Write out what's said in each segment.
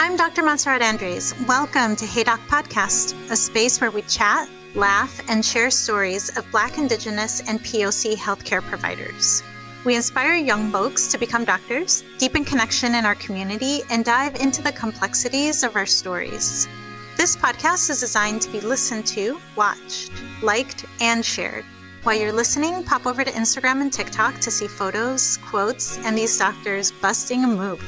I'm Dr. Montserrat Andreys. Welcome to Hey Doc Podcast, a space where we chat, laugh, and share stories of Black, Indigenous, and POC healthcare providers. We inspire young folks to become doctors, deepen connection in our community, and dive into the complexities of our stories. This podcast is designed to be listened to, watched, liked, and shared. While you're listening, pop over to Instagram and TikTok to see photos, quotes, and these doctors busting a move.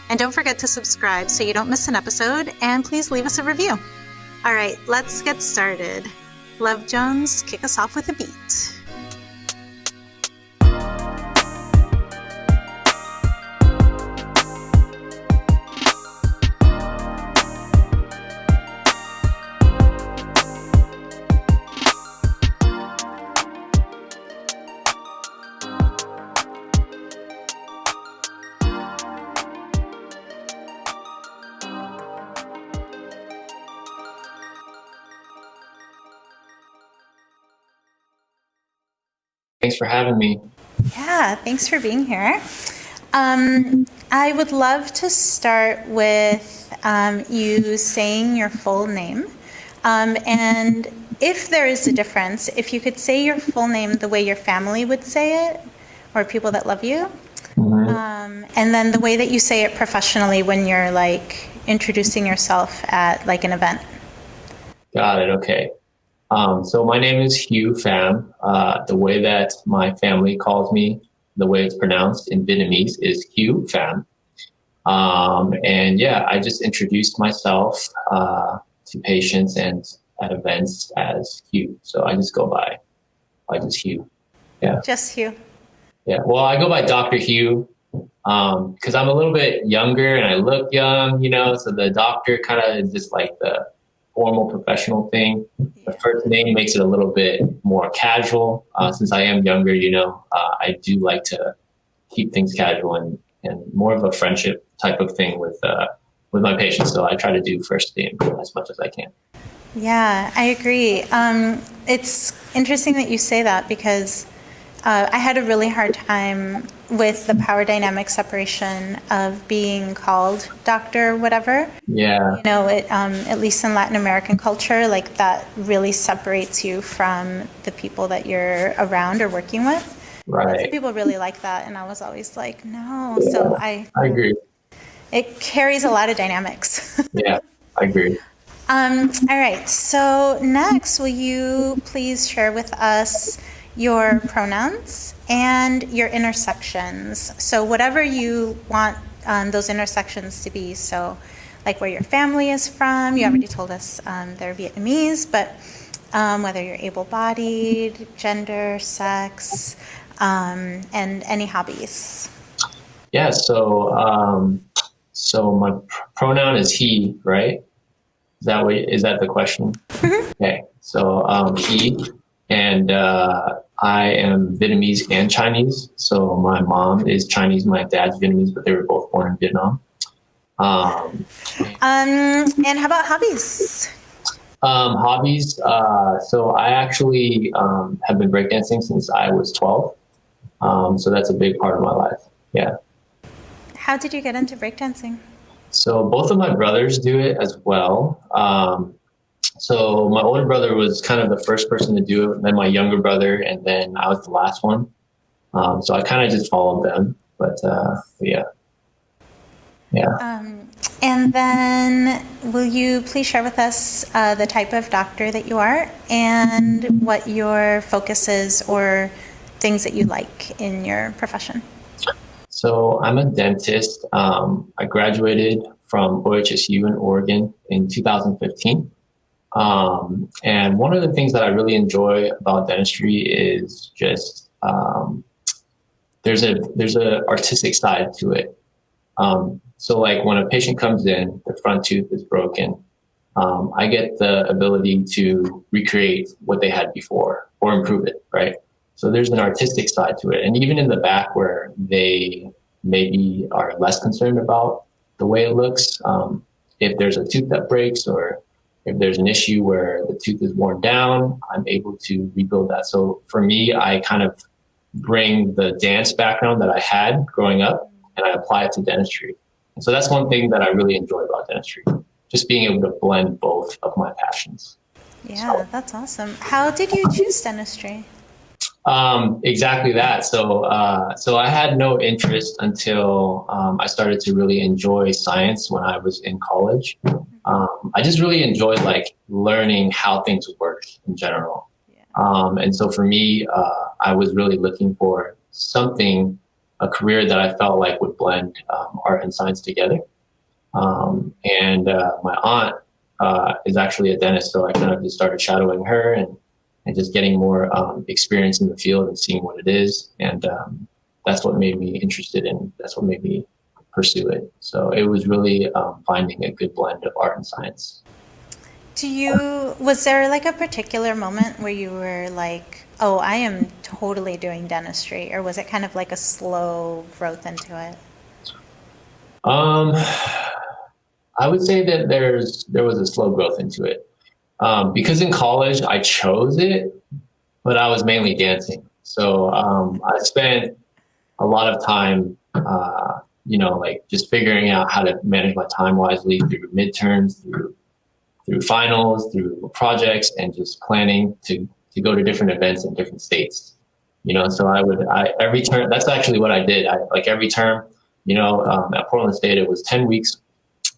And don't forget to subscribe so you don't miss an episode, and please leave us a review. All right, let's get started. Luvjonez, kick us off with a beat. Thanks for having me. Yeah, thanks for being here. I would love to start with you saying your full name. And if there is a difference, if you could say your full name the way your family would say it, or people that love you, and then the way that you say it professionally when you're like introducing yourself at like an event. Got it. Okay. So my name is Hieu Pham. The way that my family calls me, the way it's pronounced in Vietnamese is Hieu Pham. And yeah, I just introduced myself to patients and at events as Hieu. So I just go by just Hieu. Yeah. Just Hieu. Yeah. Well, I go by Dr. Hieu because I'm a little bit younger and I look young, so the doctor kind of is just like the formal professional thing. The first name makes it a little bit more casual. Since I am younger, I do like to keep things casual and more of a friendship type of thing with my patients. So I try to do first name as much as I can. Yeah, I agree. It's interesting that you say that because I had a really hard time with the power dynamic separation of being called doctor whatever. Yeah. At least in Latin American culture, like that really separates you from the people that you're around or working with. Right. Some people really like that, and I was always like, no. Yeah, so I agree. It carries a lot of dynamics. Yeah, I agree. All right. So next, will you please share with us your pronouns and your intersections? So whatever you want those intersections to be. So like where your family is from, you already told us they're Vietnamese, but whether you're able-bodied, gender, sex, and any hobbies. Yeah, so my pronoun is he, right? Is that the question? Mm-hmm. Okay, so he, and I am Vietnamese and Chinese. So my mom is Chinese, my dad's Vietnamese, but they were both born in Vietnam. And how about hobbies? Hobbies. So I actually have been breakdancing since I was 12. So that's a big part of my life. Yeah. How did you get into breakdancing? So both of my brothers do it as well. So my older brother was kind of the first person to do it, then my younger brother, and then I was the last one. So I kind of just followed them, but yeah. And then will you please share with us the type of doctor that you are and what your focus is or things that you like in your profession? So I'm a dentist. I graduated from OHSU in Oregon in 2015. And one of the things that I really enjoy about dentistry is just there's a artistic side to it. So like when a patient comes in, the front tooth is broken, I get the ability to recreate what they had before or improve it, right? So there's an artistic side to it. And even in the back where they maybe are less concerned about the way it looks, if there's a tooth that breaks or if there's an issue where the tooth is worn down, I'm able to rebuild that. So for me, I kind of bring the dance background that I had growing up and I apply it to dentistry. And so that's one thing that I really enjoy about dentistry, just being able to blend both of my passions. Yeah, that's awesome. How did you choose dentistry? Exactly that. So I had no interest until I started to really enjoy science when I was in college. I just really enjoyed like learning how things work in general. And so for me, I was really looking for something, a career that I felt like would blend art and science together. My aunt is actually a dentist, so I kind of just started shadowing her and just getting more experience in the field and seeing what it is. And that's what made me interested in, that's what made me pursue it. So it was really finding a good blend of art and science. Was there like a particular moment where you were like, oh, I am totally doing dentistry? Or was it kind of like a slow growth into it? Um, I would say that there was a slow growth into it. Because in college I chose it, but I was mainly dancing. So I spent a lot of time, like just figuring out how to manage my time wisely through midterms, through finals, through projects, and just planning to go to different events in different states. So every term, that's actually what I did. Every term, at Portland State, it was 10 weeks.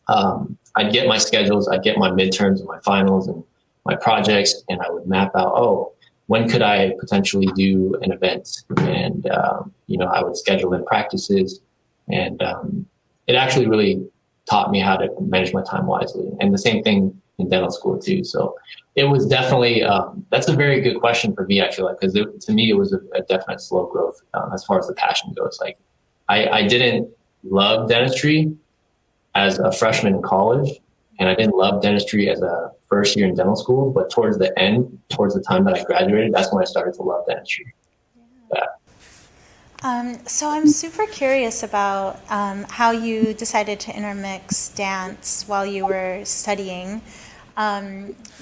I'd get my schedules, I'd get my midterms and my finals and my projects, and I would map out, when could I potentially do an event? And, I would schedule in practices, and it actually really taught me how to manage my time wisely. And the same thing in dental school too. So it was definitely, that's a very good question for me, actually, because to me, it was a definite slow growth as far as the passion goes. Like I didn't love dentistry as a freshman in college, and I didn't love dentistry as a first year in dental school, but towards the time that I graduated, that's when I started to love dentistry. Yeah. So I'm super curious about how you decided to intermix dance while you were studying,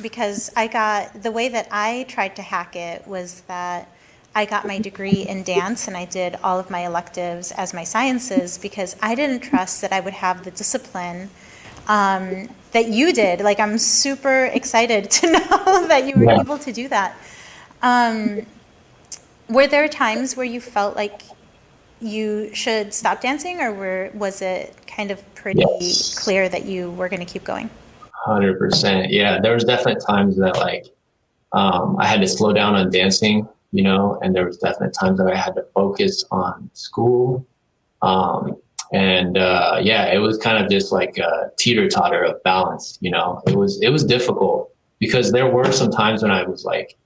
because the way that I tried to hack it was that I got my degree in dance and I did all of my electives as my sciences because I didn't trust that I would have the discipline that you did. Like, I'm super excited to know that you were able to do that. Were there times where you felt like you should stop dancing, or was it kind of pretty clear that you were going to keep going? 100%. Yeah, there was definitely times that I had to slow down on dancing, and there was definitely times that I had to focus on school. It was kind of just like a teeter-totter of balance. It was difficult because there were some times when I was like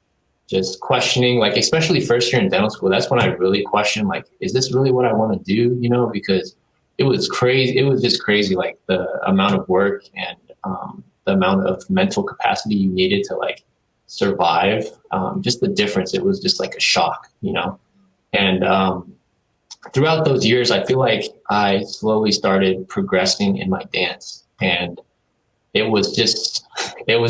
just questioning, like especially first year in dental school. That's when I really questioned, like, is this really what I want to do? Because it was crazy. It was just crazy, like the amount of work and the amount of mental capacity you needed to like survive. Just the difference. It was just like a shock, and throughout those years, I feel like I slowly started progressing in my dance, and it was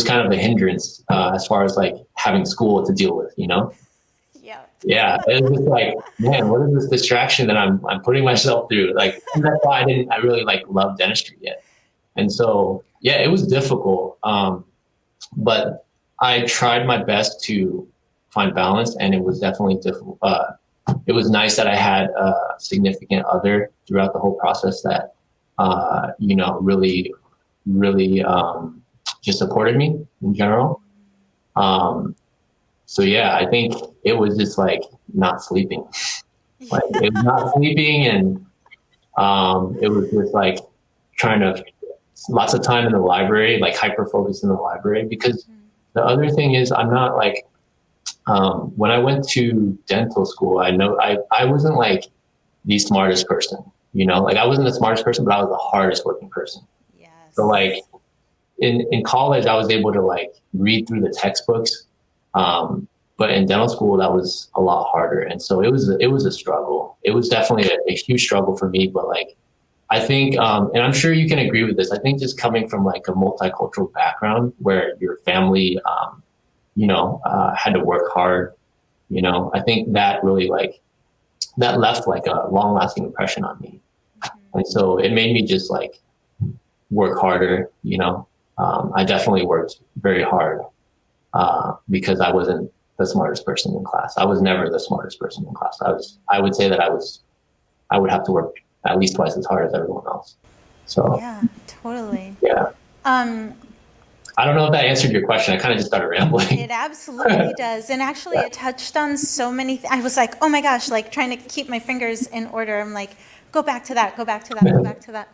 kind of a hindrance as far as like having school to deal with, Yeah. Yeah, it was just like, man, what is this distraction that I'm putting myself through? Like, that's why I really like love dentistry yet. And so, yeah, it was difficult. But I tried my best to find balance, and it was definitely difficult. It was nice that I had a significant other throughout the whole process that, really, really just supported me in general. So yeah, I think it was just like not sleeping. Like it was not sleeping, and it was just like trying to lots of time in the library, like hyper focused in the library. Because the other thing is, I'm not like when I went to dental school, I wasn't like the smartest person. Like I wasn't the smartest person, but I was the hardest working person. Yes. So like in college, I was able to like read through the textbooks. But in dental school, that was a lot harder. And so it was a struggle. It was definitely a huge struggle for me. But like, I think, and I'm sure you can agree with this, I think just coming from like a multicultural background where your family, had to work hard, I think that really like, that left like a long lasting impression on me. And so it made me just like work harder, I definitely worked very hard because I wasn't the smartest person in class. I was never the smartest person in class. I would say that I would have to work at least twice as hard as everyone else. So yeah, totally. yeah. I don't know if that answered your question. I kind of just started rambling. It absolutely does. And actually it touched on so many I was like, oh my gosh, like trying to keep my fingers in order. I'm like, go back to that, go back to that, go back to that.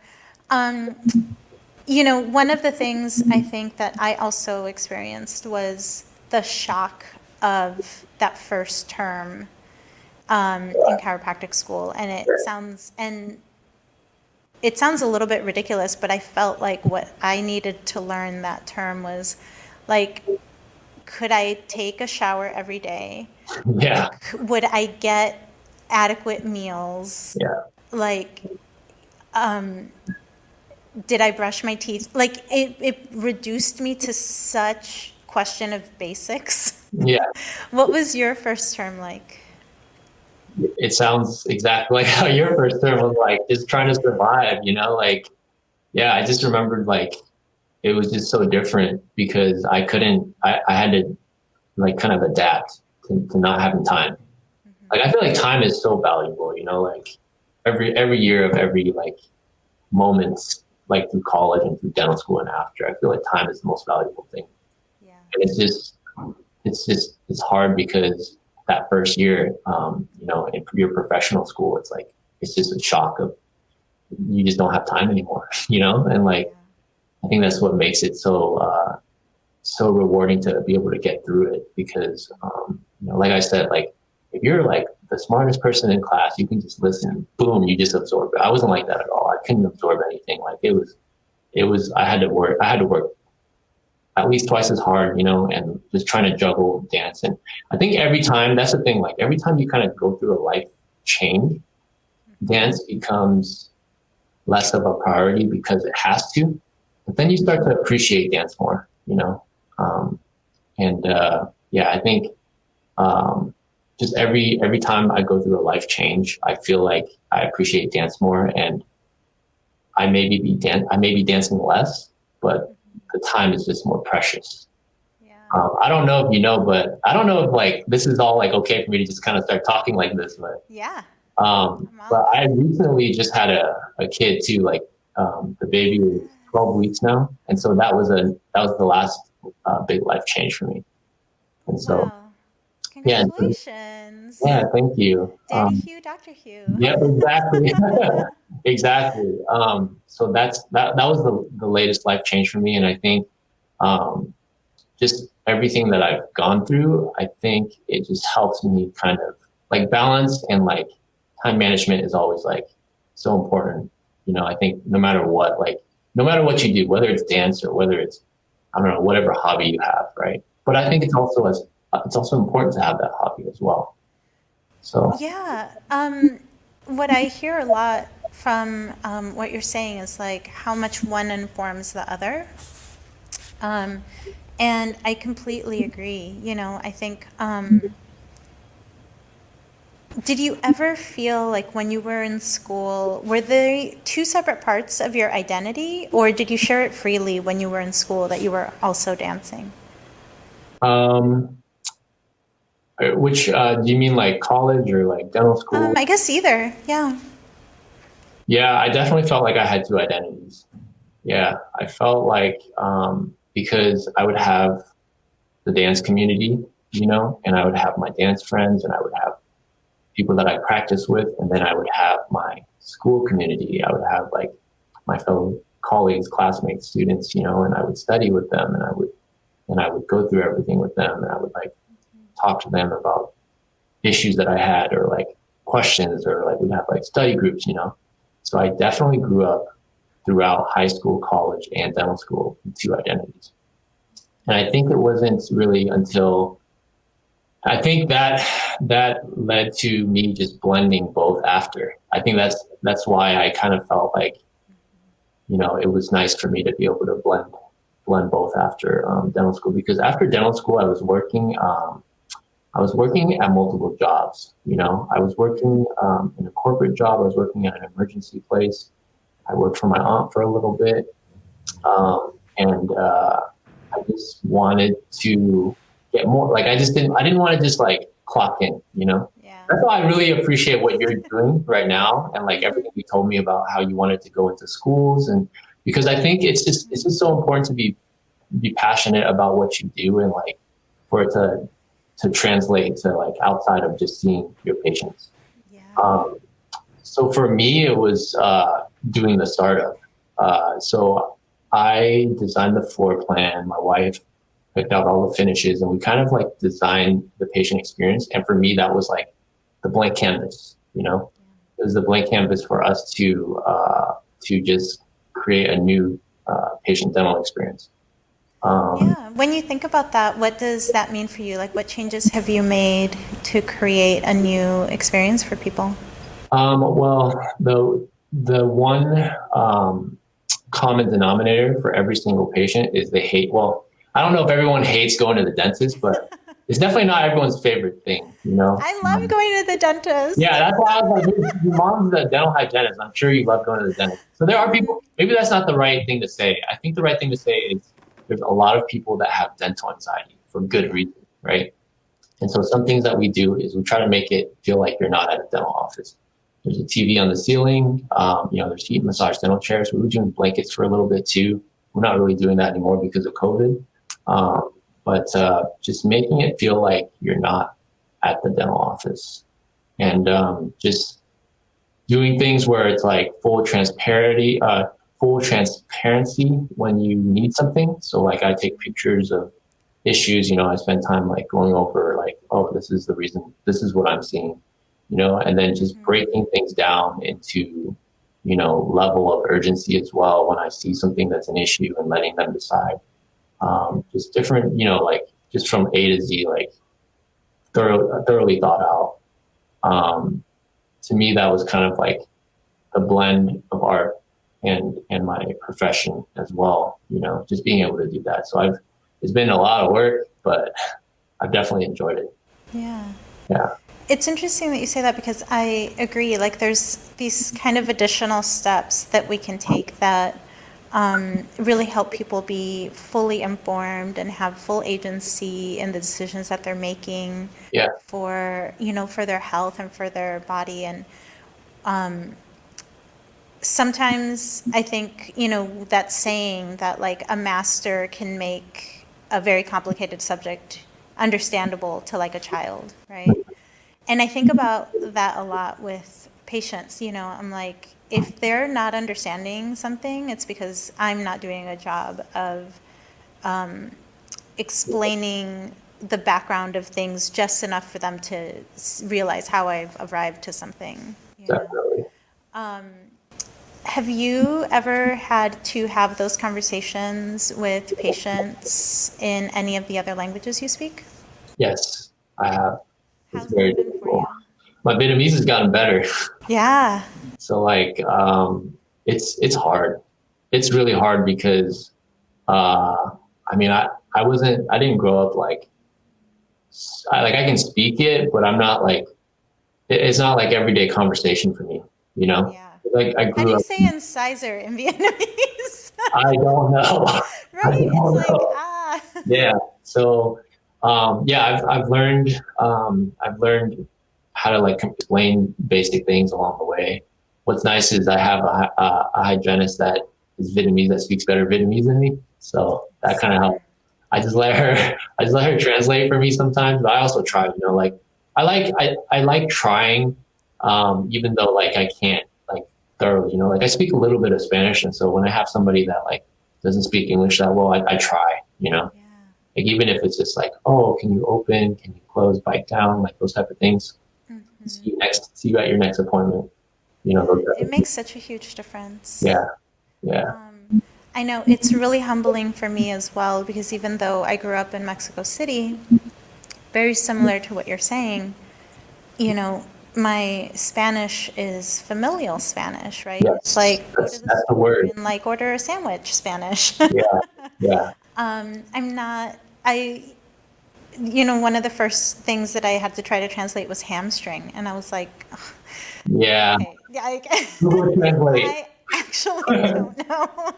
One of the things I think that I also experienced was the shock of that first term in chiropractic school. And it sounds a little bit ridiculous, but I felt like what I needed to learn that term was like, could I take a shower every day? Yeah. Would I get adequate meals? Yeah. Like, did I brush my teeth? Like it reduced me to such question of basics. Yeah. What was your first term like? It sounds exactly like how your first term was, like just trying to survive, I just remembered like it was just so different because I had to like kind of adapt to not having time. Mm-hmm. Like I feel like time is so valuable, like every year of every like moments, like through college and through dental school and after, I feel like time is the most valuable thing. Yeah. And it's hard because that first year, in your professional school, it's just a shock of you just don't have time anymore, and like, I think that's what makes it so rewarding to be able to get through it because, like I said, like if you're like the smartest person in class, you can just listen, boom, you just absorb it. I wasn't like that at all. I couldn't absorb anything. Like it was, I had to work at least twice as hard, and just trying to juggle dance. And I think every time, that's the thing, like every time you kind of go through a life change, dance becomes less of a priority because it has to, but then you start to appreciate dance more, I think just every time I go through a life change, I feel like I appreciate dance more, and I may be dancing less, but the time is just more precious. Yeah. I don't know if you know, but I don't know if like this is all like okay for me to just kind of start talking like this, but yeah. But I recently just had a kid too. Like the baby was 12 weeks now, and so that was the last big life change for me. And so, wow. Congratulations! Yeah, thank you. Daddy Hieu, Dr. Hieu. Yep, exactly. Exactly. So that was the latest life change for me. And I think just everything that I've gone through, I think it just helps me kind of like balance, and like time management is always like so important. I think no matter what you do, whether it's dance or whether it's, I don't know, whatever hobby you have, right? But I think it's also important to have that hobby as well. So yeah, what I hear a lot from what you're saying is like how much one informs the other, and I completely agree. I think. Did you ever feel like when you were in school, were they two separate parts of your identity, or did you share it freely when you were in school that you were also dancing? Which do you mean, like college or like dental school? I guess either. Yeah. Yeah, I definitely felt like I had two identities. Yeah, I felt like because I would have the dance community, and I would have my dance friends, and I would have people that I practice with, and then I would have my school community. I would have like my fellow colleagues, classmates, students, and I would study with them, and I would go through everything with them, and I would like talk to them about issues that I had, or like questions, or like we'd have like study groups, So I definitely grew up throughout high school, college, and dental school with two identities. And I think it wasn't really until I think that led to me just blending both after. I think that's why I kind of felt like, it was nice for me to be able to blend both after dental school, because after dental school I was working at multiple jobs. I was working in a corporate job. I was working at an emergency place. I worked for my aunt for a little bit. And I just wanted to get more, like, I didn't want to just like clock in, you know? Yeah. That's why I really appreciate what you're doing right now. And like everything you told me about how you wanted to go into schools. And because I think it's just so important to be passionate about what you do, and like for it to translate to like outside of just seeing your patients. Yeah. So for me, it was doing the startup. So I designed the floor plan. My wife picked out all the finishes, and we kind of like designed the patient experience. And for me, that was like the blank canvas. You know, it was the blank canvas for us to just create a new patient dental experience. Yeah. When you think about that, what does that mean for you? Like, what changes have you made to create a new experience for people? Well, the one common denominator for every single patient is they hate. Well, I don't know if everyone hates going to the dentist, but it's definitely not everyone's favorite thing. You know. I love going to the dentist. Yeah, that's why I was like, your mom's a dental hygienist. I'm sure you love going to the dentist. So there are people. Maybe that's not the right thing to say. I think the right thing to say is there's a lot of people that have dental anxiety for good reason, right? And so some things that we do is we try to make it feel like you're not at a dental office. There's a TV on the ceiling. There's heat massage dental chairs. We were doing blankets for a little bit too. We're not really doing that anymore because of COVID. But just making it feel like you're not at the dental office, and just doing things where it's like full transparency when you need something. So like I take pictures of issues, I spend time like going over like, oh, this is the reason, this is what I'm seeing, and then just breaking things down into, level of urgency as well when I see something that's an issue, and letting them decide. Just different, like just from A to Z, like thoroughly thought out. To me, that was kind of like a blend of art and my profession as well, just being able to do that. So it's been a lot of work, but I've definitely enjoyed it. Yeah. Yeah. It's interesting that you say that, because I agree. Like, there's these kind of additional steps that we can take that really help people be fully informed and have full agency in the decisions that they're making for their health and for their body. And sometimes I think, that saying that like a master can make a very complicated subject understandable to like a child, right? And I think about that a lot with patients. I'm like, if they're not understanding something, it's because I'm not doing a job of explaining the background of things just enough for them to realize how I've arrived to something. Definitely. Have you ever had to have those conversations with patients in any of the other languages you speak? Yes, I have. How's that been for you? My Vietnamese has gotten better. Yeah. So like, it's hard. It's really hard because, I didn't grow up like I can speak it, but I'm not like, it's not like everyday conversation for me, Yeah. Like I How do grew you up. say incisor in Vietnamese? I don't know. Right? I don't It's know. like, ah. Yeah. So, I've learned how to like explain basic things along the way. What's nice is I have a hygienist that is Vietnamese that speaks better Vietnamese than me. So that kind of helps. I just let her translate for me sometimes, but I also try, like I like trying, even though like I can't like thoroughly, like I speak a little bit of Spanish. And so when I have somebody that like doesn't speak English that well, I try, Yeah. like even if it's just like, oh, can you open, can you close, bite down, like those type of things. Mm-hmm. See you at your next appointment. It makes such a huge difference. Yeah. Yeah. I know it's really humbling for me as well, because even though I grew up in Mexico City, very similar to what you're saying, my Spanish is familial Spanish, right? Yes, it's like go to that's the word. and like order a sandwich Spanish. Yeah. I'm not, one of the first things that I had to try to translate was hamstring. And I was like, Yeah. okay. Google Translate. actually don't know.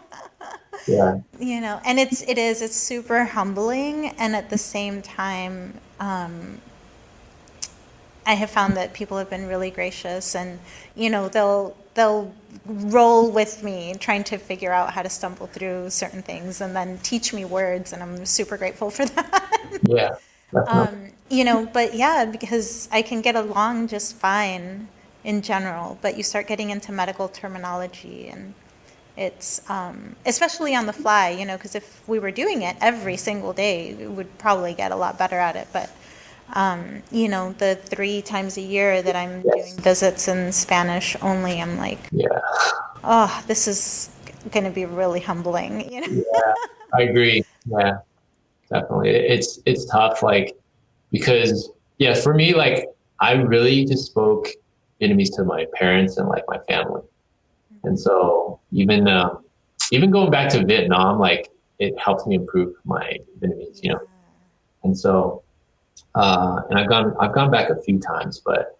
Yeah. And it's super humbling, and at the same time, I have found that people have been really gracious, and they'll roll with me trying to figure out how to stumble through certain things, and then teach me words, and I'm super grateful for that. Yeah. Definitely. But yeah, because I can get along just fine in general, but you start getting into medical terminology, and it's especially on the fly, because if we were doing it every single day, we would probably get a lot better at it. But the 3 times a year that I'm doing Yes. visits in Spanish only, I'm like, Yeah. oh, this is going to be really humbling. Yeah. I agree. Yeah. Definitely. It's tough, like, because yeah, for me, like, I really just spoke Vietnamese to my parents and like my family. And so even going back to Vietnam, like, it helps me improve my Vietnamese, you know. And so and I've gone back a few times, but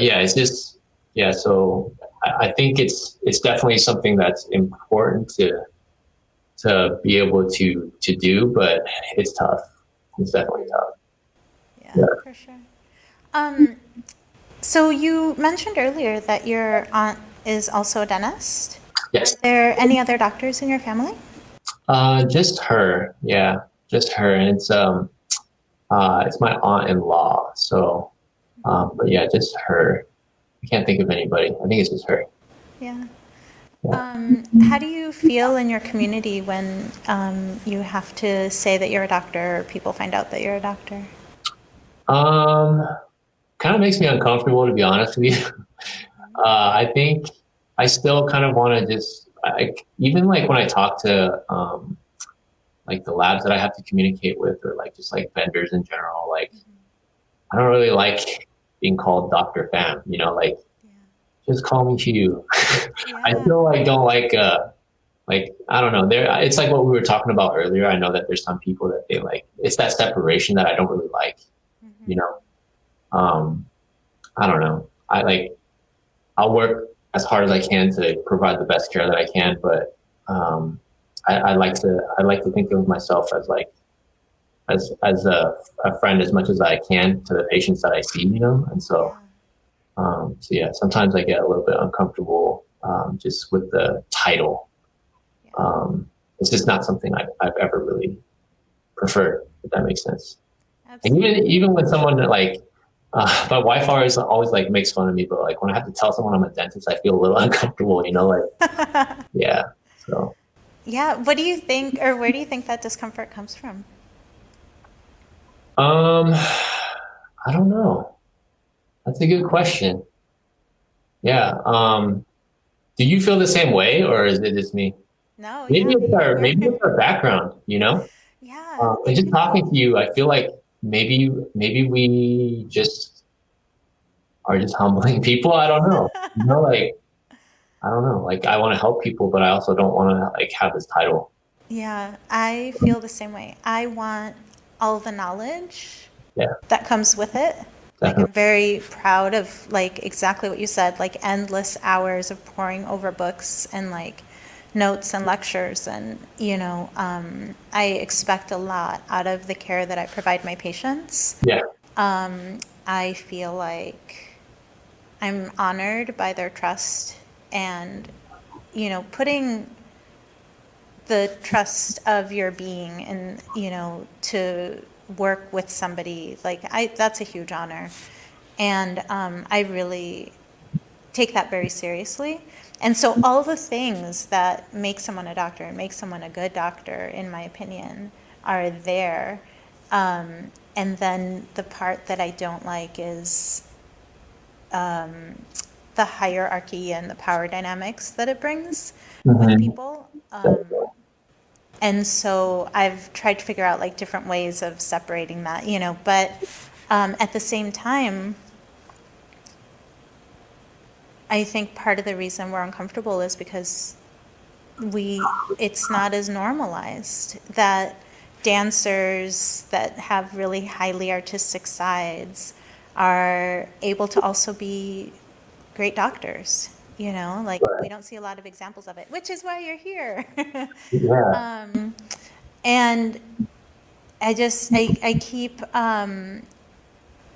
yeah, it's just yeah. So I think it's definitely something that's important to be able to do, but it's tough. It's definitely tough. Yeah, Yeah. for sure. Um, so you mentioned earlier that your aunt is also a dentist. Are Yes. there any other doctors in your family? Just her. Yeah, just her, and it's my aunt-in-law. So, but yeah, just her. I can't think of anybody. I think it's just her. Yeah. Yeah. How do you feel in your community when you have to say that you're a doctor, or people find out that you're a doctor? Um, Kind of makes me uncomfortable, to be honest with you. I think I still kind of want to just, even like when I talk to like the labs that I have to communicate with, or like just like vendors in general, like I don't really like being called Dr. Pham, like just call me Hieu. I Yeah. still like don't like I don't know. It's like what we were talking about earlier. I know that there's some people that they like. It's that separation that I don't really like. You know, um, I don't know. I'll work as hard as I can to provide the best care that I can, but I like to think of myself as like as a friend as much as I can to the patients that I see, and so yeah, sometimes I get a little bit uncomfortable just with the title. It's just not something I've ever really preferred, if that makes sense. And Absolutely. even when someone like my wife always like makes fun of me, but like when I have to tell someone I'm a dentist, I feel a little uncomfortable, like yeah. So Yeah. What do you think, or where do you think that discomfort comes from? um, I don't know. That's a good question. Yeah. Do you feel the same way, or is it just me? No, Maybe yeah, it's me. our maybe it's our background, Yeah, And it just could be. talking to you, I feel like maybe we just are just humbling people. I don't know. Like I don't know. Like I want to help people, but I also don't want to like have this title. Yeah, I feel the same way. I want all the knowledge Yeah, that comes with it. Like, I'm definitely. very proud of, like, exactly what you said, like endless hours of poring over books and like notes and lectures, and I expect a lot out of the care that I provide my patients. Yeah. I feel like I'm honored by their trust, and putting the trust of your being and to work with somebody, like, I that's a huge honor, and I really take that very seriously. And so all the things that make someone a doctor and make someone a good doctor, in my opinion, are there. And then the part that I don't like is the hierarchy and the power dynamics that it brings with Mm-hmm. people. And so I've tried to figure out like different ways of separating that, but at the same time, I think part of the reason we're uncomfortable is because it's not as normalized that dancers that have really highly artistic sides are able to also be great doctors, like we don't see a lot of examples of it, which is why you're here. Yeah. And I keep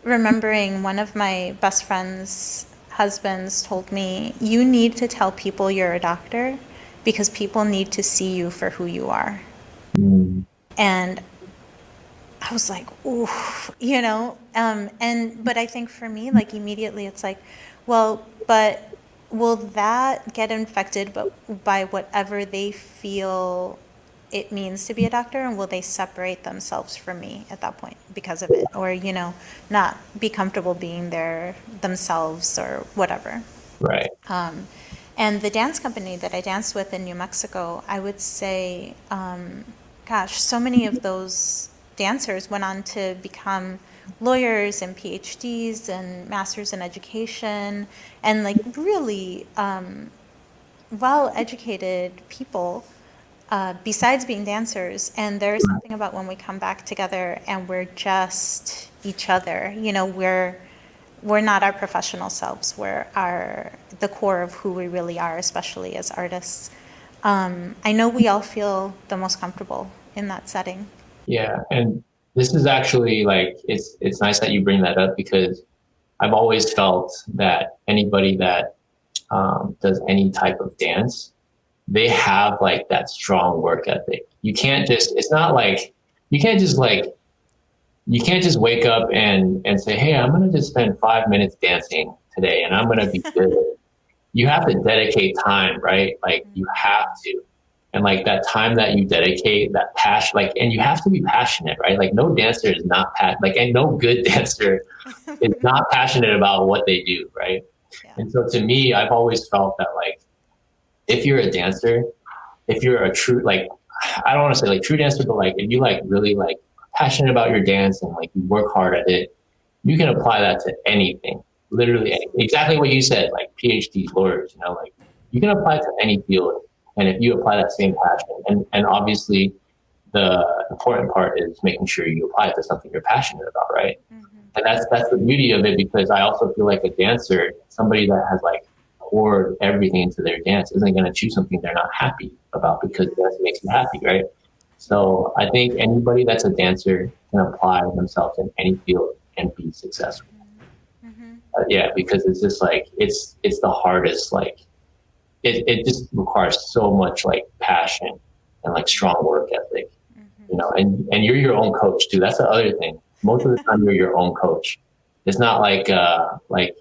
remembering one of my best friend's husbands told me, you need to tell people you're a doctor because people need to see you for who you are. Mm. And I was like, ooh, but I think for me, like immediately it's like, well, but will that get infected by whatever they feel it means to be a doctor, and will they separate themselves from me at that point because of it, or not be comfortable being there themselves or whatever. Right. And the dance company that I danced with in New Mexico, I would say, gosh, so many of those dancers went on to become lawyers and PhDs and masters in education, and like really well-educated people besides being dancers. And there's something about when we come back together and we're just each other, we're not our professional selves. We're the core of who we really are, especially as artists. I know we all feel the most comfortable in that setting. Yeah. And this is actually like, it's nice that you bring that up, because I've always felt that anybody that does any type of dance, they have like that strong work ethic. It's not like, you can't just wake up and say, hey, I'm going to just spend 5 minutes dancing today and I'm going to be good. You have to dedicate time, right? Like you have to. And like that time that you dedicate, that passion, like, and you have to be passionate, right? Like no dancer is not and no good dancer is not passionate about what they do, right? Yeah. And so to me, I've always felt that like, if you're a dancer, if you're a true, like, I don't want to say like true dancer, but like if you like really like passionate about your dance and like you work hard at it, you can apply that to anything, literally anything. Exactly what you said, like PhDs, lawyers, like you can apply it to any field. And if you apply that same passion, and obviously the important part is making sure you apply it to something you're passionate about, right? Mm-hmm. And that's the beauty of it, because I also feel like a dancer, somebody that has like poured everything into their dance, isn't going to choose something they're not happy about, because dance makes you happy, right? So I think anybody that's a dancer can apply themselves in any field and be successful. Mm-hmm. Yeah, because it's just like, it's the hardest, like, it just requires so much like passion and like strong work ethic, and you're your own coach too. That's the other thing. Most of the time you're your own coach. It's not like like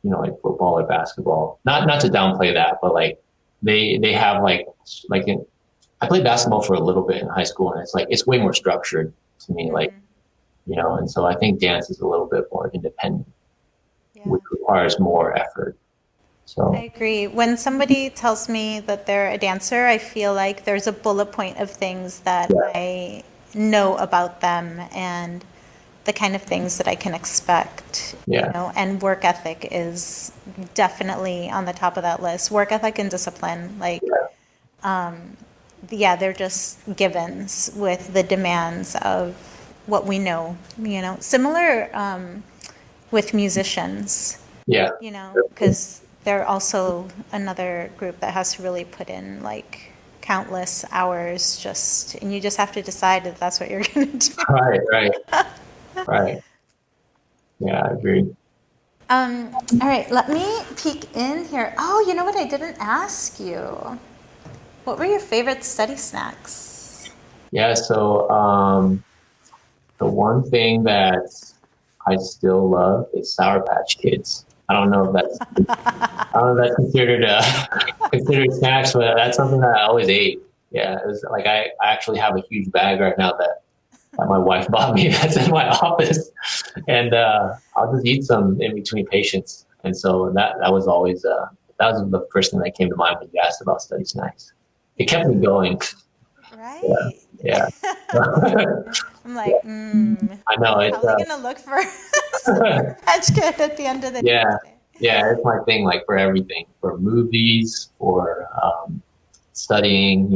football or basketball. Not to downplay that, but like they have I played basketball for a little bit in high school, and it's way more structured to me, like, and so I think dance is a little bit more independent, which requires more effort. So I agree. When somebody tells me that they're a dancer, I feel like there's a bullet point of things that I know about them and the kind of things that I can expect, and work ethic is definitely on the top of that list. Work ethic and discipline, they're just givens with the demands of what we know, similar with musicians, because they're also another group that has to really put in like countless hours and you just have to decide that that's what you're going to do. Right. Yeah, I agree. All right, let me peek in here. Oh, you know what I didn't ask you? What were your favorite study snacks? Yeah, so the one thing that I still love is Sour Patch Kids. I don't know if that's considered snacks, but that's something that I always ate. Yeah, it was like I actually have a huge bag right now that my wife bought me that's in my office, and I'll just eat some in between patients. And so that was always that was the first thing that came to mind when you asked about study snacks. It kept me going. Right. Yeah. I'm like, I know. I'm probably gonna look for Sour Patch Kid at the end of the day. Yeah, it's my thing. Like for everything, for movies, for studying.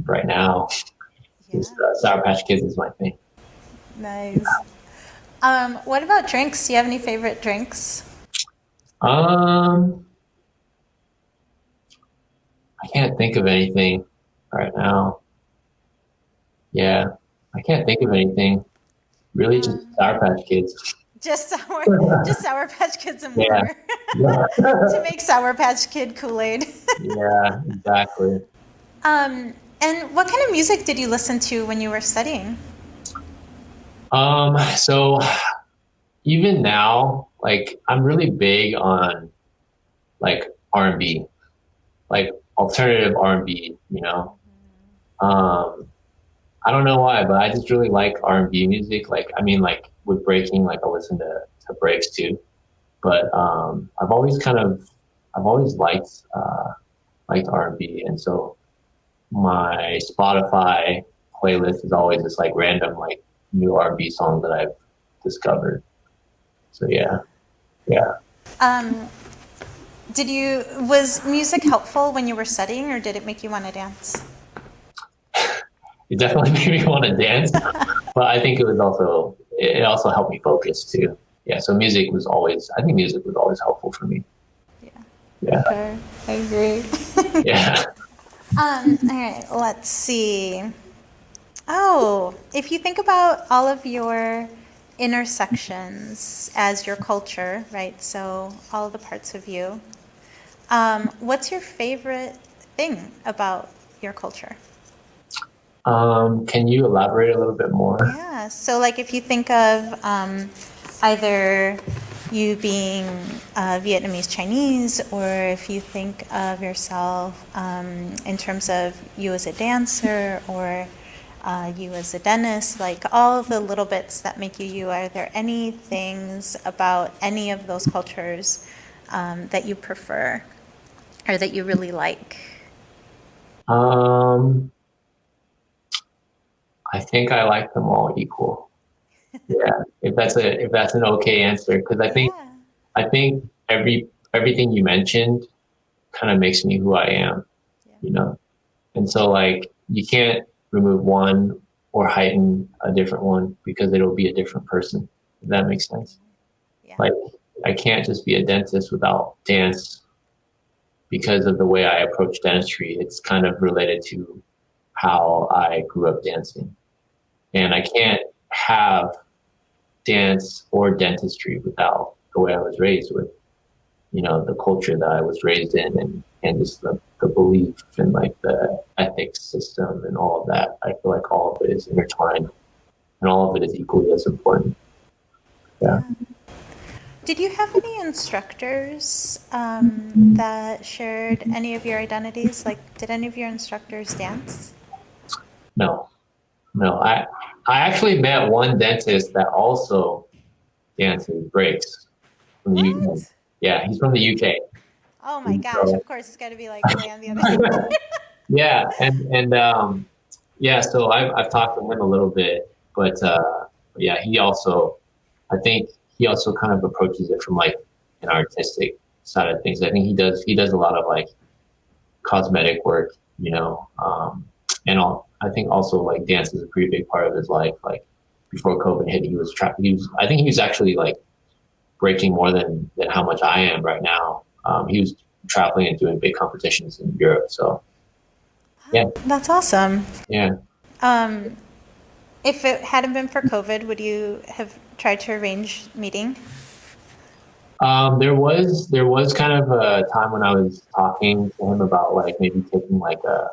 Right now, just Sour Patch Kids is my thing. Nice. What about drinks? Do you have any favorite drinks? I can't think of anything right now. Yeah, I can't think of anything. Really, just Sour Patch Kids. Just Sour Patch Kids and Yeah, more yeah, to make Sour Patch Kid Kool-Aid. yeah, exactly. And what kind of music did you listen to when you were studying? So even now, like I'm really big on like R&B, like alternative R&B, you know. Um, I don't know why, but I just really like R&B music. Like, I mean, like with breaking, like I listen to breaks too. But I've always liked R&B, and so my Spotify playlist is always just like random like new R&B songs that I've discovered. So yeah. Um, was music helpful when you were studying, or did it make you want to dance? It definitely made me want to dance, but I think it also helped me focus too. Yeah, so I think music was always helpful for me. Yeah, Yeah, for sure. I agree. yeah. All right, let's see. Oh, if you think about all of your intersections as your culture, right? So all of the parts of you, what's your favorite thing about your culture? Can you elaborate a little bit more? Yeah. So, like, if you think of either you being Vietnamese Chinese, or if you think of yourself in terms of you as a dancer or you as a dentist, like all the little bits that make you you, are there any things about any of those cultures that you prefer or that you really like? Um, I think I like them all equal. Yeah, if that's an okay answer, because Yeah. I think everything you mentioned kind of makes me who I am, Yeah. you know. And so like you can't remove one or heighten a different one because it'll be a different person. If that makes sense. Yeah. Like I can't just be a dentist without dance because of the way I approach dentistry. It's kind of related to how I grew up dancing. And I can't have dance or dentistry without the way I was raised with, you know, the culture that I was raised in and just the belief and like the ethics system and all of that. I feel like all of it is intertwined and all of it is equally as important. Yeah. Yeah. Did you have any instructors that shared any of your identities? Like, did any of your instructors dance? No, no. I actually met one dentist that also dances breaks from the UK. What? Yeah, he's from the UK. Oh my And gosh, so of course it's got to be like way on the other side. yeah, and yeah, so I've talked to him a little bit, but yeah, I think he also kind of approaches it from like an artistic side of things. I think he does a lot of like cosmetic work, you know, and I think also like dance is a pretty big part of his life. Like before COVID hit, I think he was actually like breaking more than how much I am right now. He was traveling and doing big competitions in Europe. So yeah, That's awesome. yeah. Um, if it hadn't been for COVID, would you have tried to arrange meeting? There was kind of a time when I was talking to him about like maybe taking like a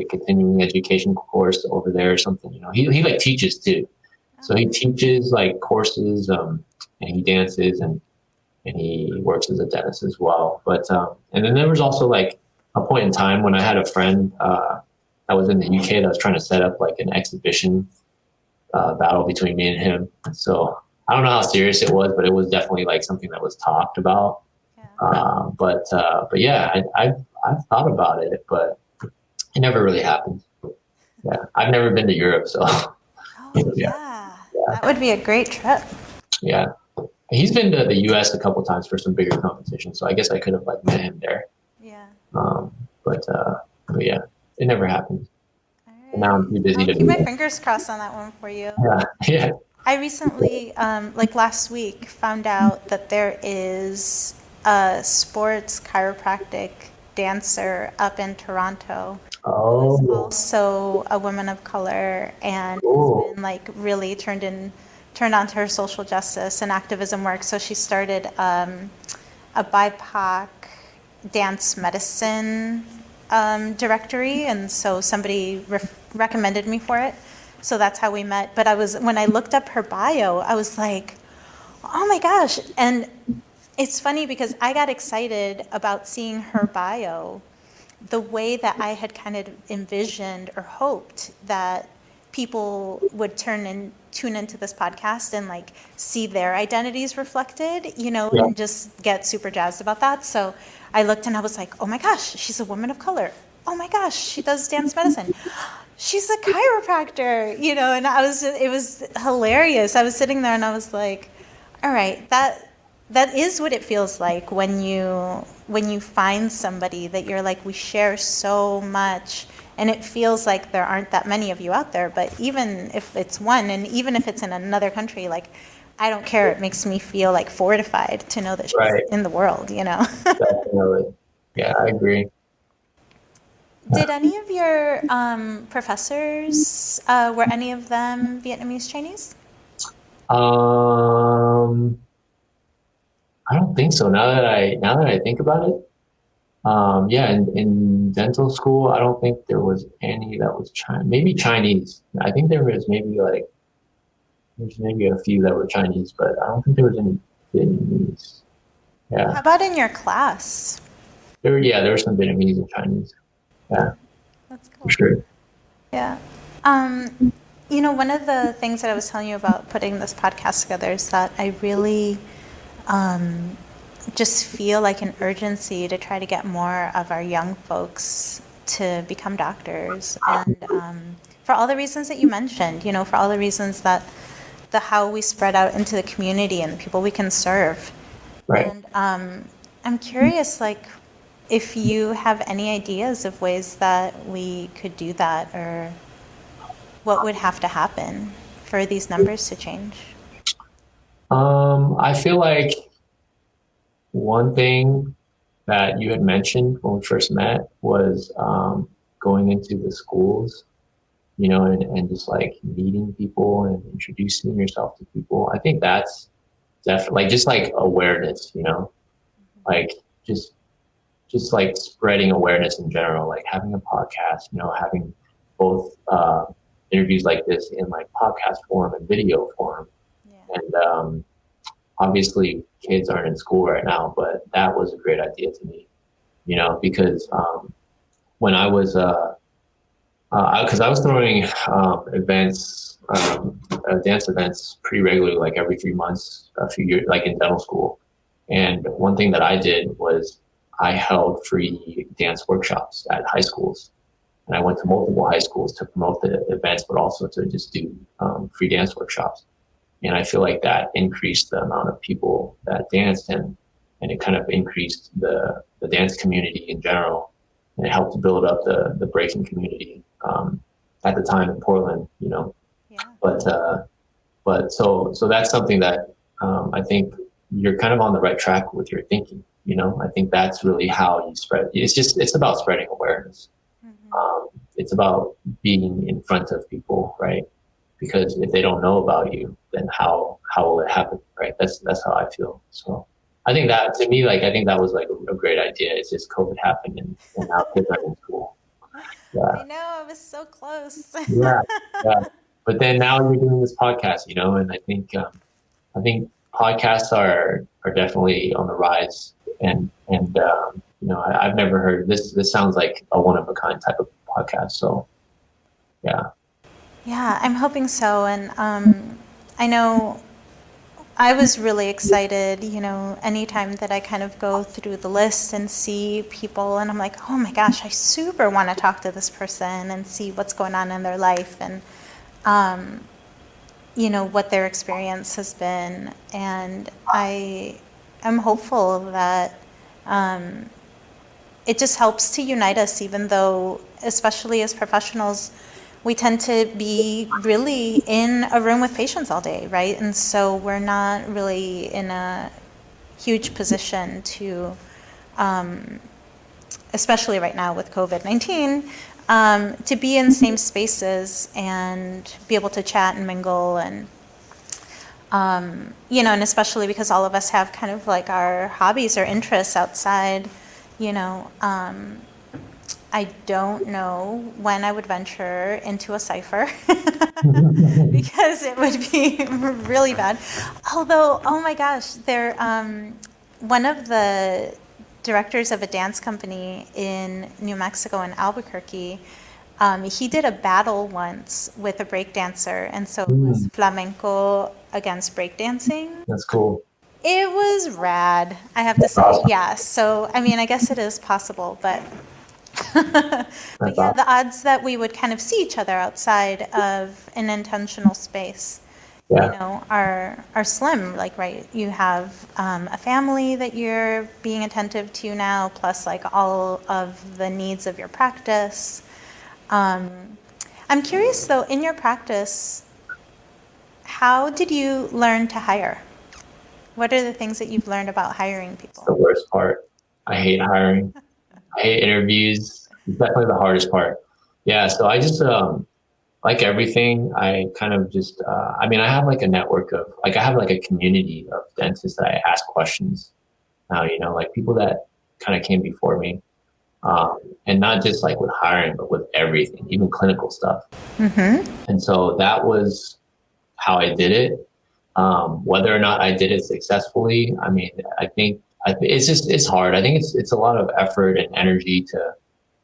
continuing education course over there or something. You know, he like teaches too, so Oh, he great. teaches like courses, and he dances and he works as a dentist as well. But and then there was also like a point in time when I had a friend that was in the UK that was trying to set up like an exhibition battle between me and him. So I don't know how serious it was, but it was definitely like something that was talked about. Yeah. But yeah, I've thought about it, but it never really happened. Yeah, I've never been to Europe, so Oh, yeah, yeah. yeah, That would be a great trip. yeah. He's been to the U.S. a couple times for some bigger competitions, so I guess I could have like met him there. Yeah. Um, but yeah, it never happened. All And now I'm right. too busy I'll to keep do my that. fingers crossed on that one for you. Yeah, yeah. I recently, like last week, found out that there is a sports chiropractic dancer up in Toronto. Who's Oh, also a woman of color and has cool. been like really turned on to her social justice and activism work. So she started a BIPOC dance medicine directory, and so somebody recommended me for it. So that's how we met. But when I looked up her bio, I was like, oh my gosh. And it's funny because I got excited about seeing her bio the way that I had kind of envisioned or hoped that people would tune into this podcast and like see their identities reflected, Yeah, and just get super jazzed about that. So I looked and I was like, oh my gosh, she's a woman of color. Oh my gosh, she does dance medicine. She's a chiropractor, and it was hilarious. I was sitting there and I was like, all right, that is what it feels like when you find somebody that you're like, we share so much, and it feels like there aren't that many of you out there. But even if it's one, and even if it's in another country, like, I don't care. It makes me feel like fortified to know that she's right. in the world. Definitely. Yeah, I agree. Did any of your professors, were any of them Vietnamese Chinese? Um, I don't think so. Now that I think about it, yeah, in dental school, I don't think there was any that was Chinese. Maybe Chinese. I think there's maybe a few that were Chinese, but I don't think there was any Vietnamese. How Yeah, about in your class? there were some Vietnamese and Chinese. Yeah, That's for cool. sure. Yeah. One of the things that I was telling you about putting this podcast together is that I really just feel like an urgency to try to get more of our young folks to become doctors. And for all the reasons that you mentioned, for all the reasons that how we spread out into the community and the people we can serve. Right. And I'm curious, like, if you have any ideas of ways that we could do that, or what would have to happen for these numbers to change? I feel like one thing that you had mentioned when we first met was going into the schools, and just like meeting people and introducing yourself to people. I think that's definitely like just like awareness, like just like spreading awareness in general, like having a podcast, having both interviews like this in like podcast form and video form. Yeah. And obviously kids aren't in school right now, but that was a great idea to me, because when I was because I was throwing events, dance events pretty regularly, like every 3 months, a few years, like in dental school. And one thing that I did was I held free dance workshops at high schools. And I went to multiple high schools to promote the events, but also to just do free dance workshops. And I feel like that increased the amount of people that danced, and it kind of increased the dance community in general. And it helped to build up the breaking community at the time in Portland, Yeah. But so that's something that I think you're kind of on the right track with your thinking. I think that's really how you spread. It's about spreading awareness. It's about being in front of people, right? Because if they don't know about you, then how will it happen, right? That's how I feel. So I think that, to me, like, I think that was like a great idea. It's just COVID happened, and now kids are in school. I Yeah, know, I was so close. yeah, yeah. But then now you're doing this podcast, and I think podcasts are definitely on the rise, and I've never heard this. This sounds like a one of a kind type of podcast. So yeah. Yeah, I'm hoping so. And I know I was really excited, anytime that I kind of go through the list and see people, and I'm like, oh my gosh, I super want to talk to this person and see what's going on in their life, and what their experience has been. And I am hopeful that it just helps to unite us, even though, especially as professionals, we tend to be really in a room with patients all day, right? And so we're not really in a huge position to especially right now with COVID-19, to be in the same spaces and be able to chat and mingle and, and especially because all of us have kind of like our hobbies or interests outside, I don't know when I would venture into a cipher because it would be really bad. Although, oh my gosh, one of the directors of a dance company in New Mexico in Albuquerque, he did a battle once with a breakdancer, and so it was flamenco against breakdancing. That's cool. It was rad, I have to say. Awesome. Yeah, so I mean, I guess it is possible, but but yeah, the odds that we would kind of see each other outside of an intentional space, are slim. Like, right, you have a family that you're being attentive to now, plus like all of the needs of your practice. I'm curious though, in your practice, how did you learn to hire? What are the things that you've learned about hiring people? It's the worst part. I hate hiring. I hate interviews. It's definitely the hardest part. Yeah. So I just, like everything, I kind of just, I have like a network of, like, I have like a community of dentists that I ask questions now, like people that kind of came before me. And not just like with hiring, but with everything, even clinical stuff. Mm-hmm. And so that was how I did it. Whether or not I did it successfully, I think it's hard. I think it's a lot of effort and energy to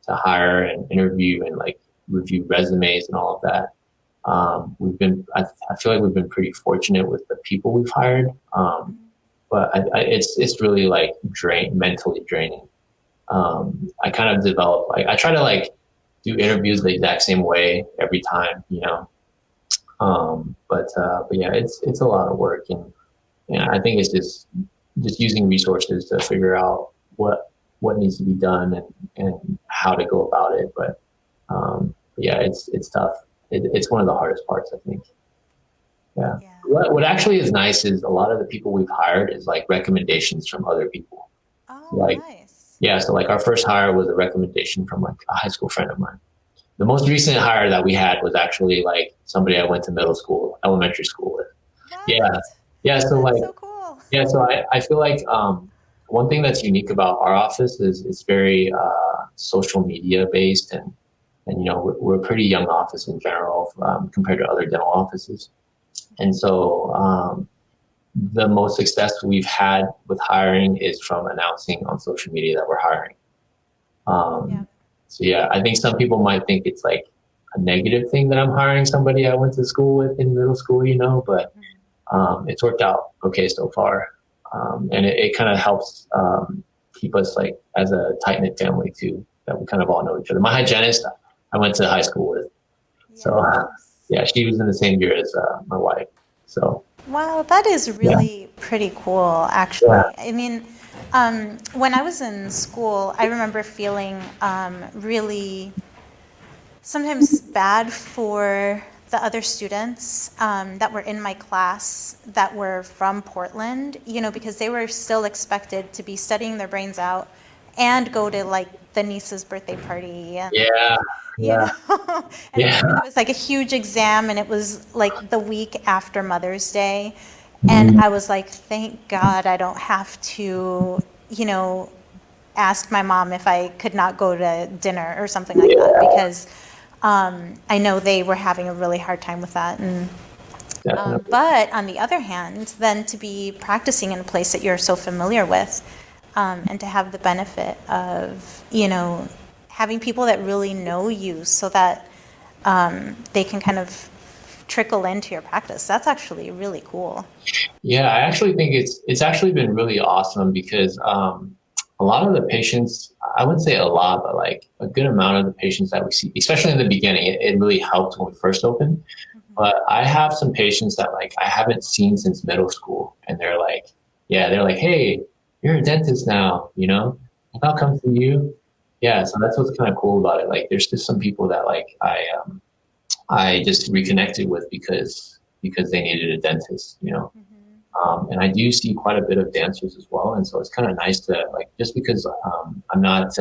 hire and interview and like review resumes and all of that. I feel like we've been pretty fortunate with the people we've hired. But it's really like mentally draining. I kind of develop, like, I try to like do interviews the exact same way every time, but yeah, it's a lot of work, and I think it's just using resources to figure out what needs to be done and how to go about it. But yeah, it's tough. It's one of the hardest parts, I think. Yeah. What actually is nice is a lot of the people we've hired is like recommendations from other people. Oh, like, nice. Yeah. So like our first hire was a recommendation from like a high school friend of mine. The most recent hire that we had was actually like somebody I went to elementary school with. What? Yeah. Yeah. So That's like, so cool. Yeah. So I feel like, one thing that's unique about our office is it's very, social media based, and we're a pretty young office in general, compared to other dental offices. And so, the most success we've had with hiring is from announcing on social media that we're hiring. So yeah, I think some people might think it's like a negative thing that I'm hiring somebody I went to school with in middle school, but it's worked out okay so far. And it kind of helps keep us like as a tight knit family too, that we kind of all know each other. My hygienist, I went to high school with. Yes. So yeah, she was in the same year as my wife. So wow, that is really pretty cool, actually. Yeah. I mean, when I was in school, I remember feeling really sometimes bad for the other students that were in my class that were from Portland, because they were still expected to be studying their brains out and go to like the niece's birthday party. And, and it was like a huge exam, and it was like the week after Mother's Day. And I was like, thank God I don't have to, ask my mom if I could not go to dinner or something like that, because I know they were having a really hard time with that. And but on the other hand, then to be practicing in a place that you're so familiar with, and to have the benefit of, having people that really know you so that they can kind of trickle into your practice. That's actually really cool. Yeah, I actually think it's actually been really awesome because a lot of the patients, I wouldn't say a lot, but like a good amount of the patients that we see, especially in the beginning, it really helped when we first opened. Mm-hmm. But I have some patients that like I haven't seen since middle school, and they're like, hey, you're a dentist now, I'll come to you. Yeah, so that's what's kind of cool about it. Like, there's just some people that like I just reconnected with because they needed a dentist, Mm-hmm. And I do see quite a bit of dancers as well, and so it's kind of nice to like, just because I'm not